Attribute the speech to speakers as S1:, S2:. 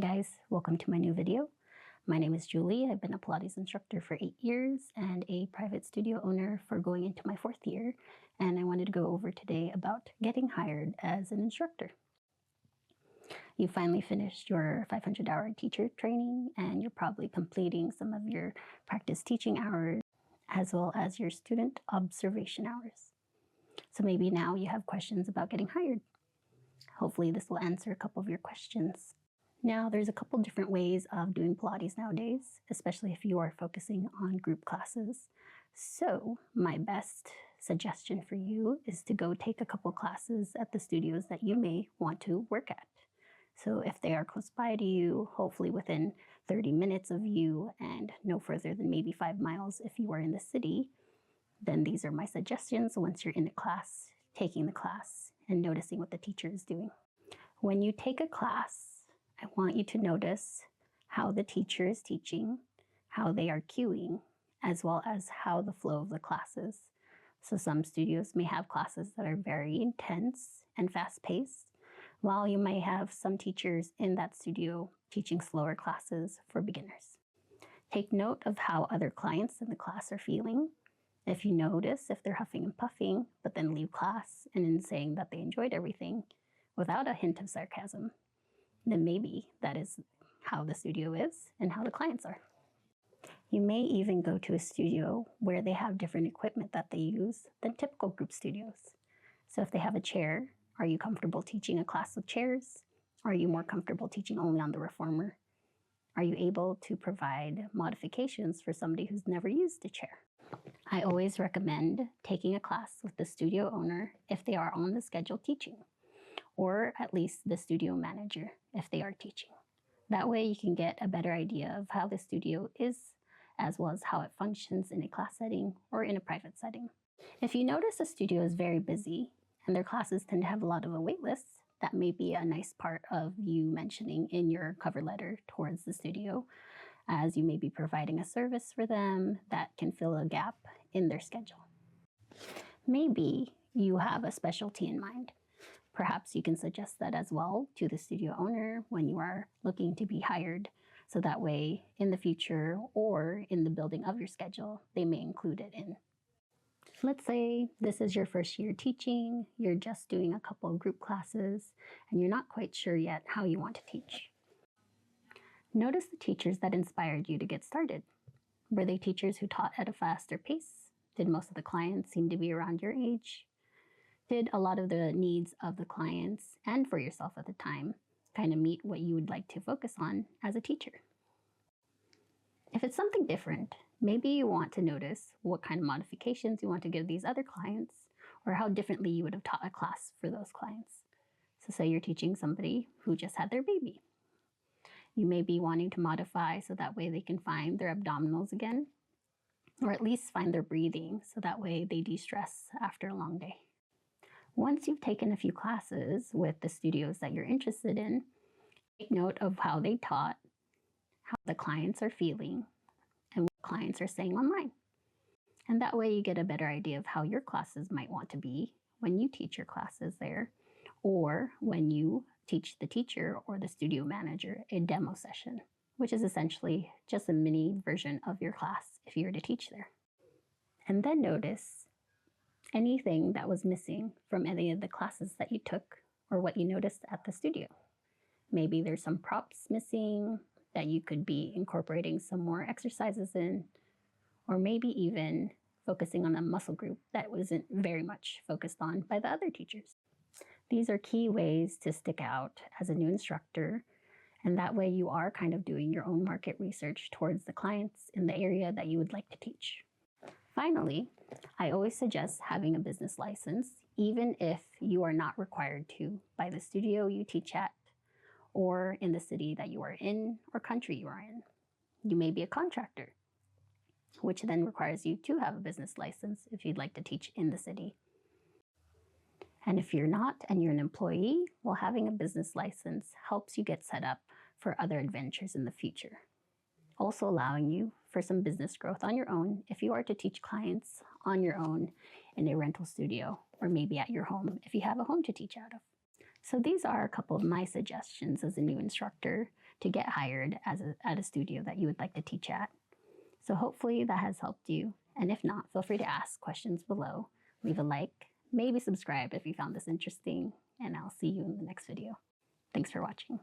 S1: Hey guys, welcome to my new video. My name is Julie. I've been a Pilates instructor for 8 years and a private studio owner for going into my 4th year. And I wanted to go over today about getting hired as an instructor. You finally finished your 500-hour teacher training and you're probably completing some of your practice teaching hours as well as your student observation hours. So maybe now you have questions about getting hired. Hopefully this will answer a couple of your questions. Now, there's a couple different ways of doing Pilates nowadays, especially if you are focusing on group classes. So my best suggestion for you is to go take a couple classes at the studios that you may want to work at. So if they are close by to you, hopefully within 30 minutes of you and no further than maybe 5 miles if you are in the city, then these are my suggestions once you're in a class, taking the class and noticing what the teacher is doing. When you take a class, I want you to notice how the teacher is teaching, how they are cueing, as well as how the flow of the class is. So some studios may have classes that are very intense and fast-paced, while you may have some teachers in that studio teaching slower classes for beginners. Take note of how other clients in the class are feeling. If you notice if they're huffing and puffing, but then leave class and in saying that they enjoyed everything without a hint of sarcasm, then maybe that is how the studio is and how the clients are. You may even go to a studio where they have different equipment that they use than typical group studios. So if they have a chair, are you comfortable teaching a class with chairs? Are you more comfortable teaching only on the reformer? Are you able to provide modifications for somebody who's never used a chair? I always recommend taking a class with the studio owner if they are on the schedule teaching, or at least the studio manager if they are teaching. That way you can get a better idea of how the studio is, as well as how it functions in a class setting or in a private setting. If you notice a studio is very busy and their classes tend to have a lot of a wait list, that may be a nice part of you mentioning in your cover letter towards the studio, as you may be providing a service for them that can fill a gap in their schedule. Maybe you have a specialty in mind. Perhaps you can suggest that as well to the studio owner when you are looking to be hired, so that way in the future or in the building of your schedule, they may include it in. Let's say this is your first year teaching, you're just doing a couple of group classes, and you're not quite sure yet how you want to teach. Notice the teachers that inspired you to get started. Were they teachers who taught at a faster pace? Did most of the clients seem to be around your age? Did a lot of the needs of the clients and for yourself at the time kind of meet what you would like to focus on as a teacher? If it's something different, maybe you want to notice what kind of modifications you want to give these other clients, or how differently you would have taught a class for those clients. So say you're teaching somebody who just had their baby. You may be wanting to modify so that way they can find their abdominals again, or at least find their breathing so that way they de-stress after a long day. Once you've taken a few classes with the studios that you're interested in, take note of how they taught, how the clients are feeling, and what clients are saying online. And that way you get a better idea of how your classes might want to be when you teach your classes there, or when you teach the teacher or the studio manager a demo session, which is essentially just a mini version of your class if you were to teach there. And then notice anything that was missing from any of the classes that you took or what you noticed at the studio. Maybe there's some props missing that you could be incorporating some more exercises in, or maybe even focusing on a muscle group that wasn't very much focused on by the other teachers. These are key ways to stick out as a new instructor, and that way you are kind of doing your own market research towards the clients in the area that you would like to teach. Finally, I always suggest having a business license, even if you are not required to by the studio you teach at, or in the city that you are in or country you are in. You may be a contractor, which then requires you to have a business license if you'd like to teach in the city. And if you're not and you're an employee, well, having a business license helps you get set up for other adventures in the future, also allowing you for some business growth on your own if you are to teach clients on your own in a rental studio, or maybe at your home if you have a home to teach out of. So these are a couple of my suggestions as a new instructor to get hired at a studio that you would like to teach at. So hopefully that has helped you. And if not, feel free to ask questions below. Leave a like, maybe subscribe if you found this interesting, and I'll see you in the next video. Thanks for watching.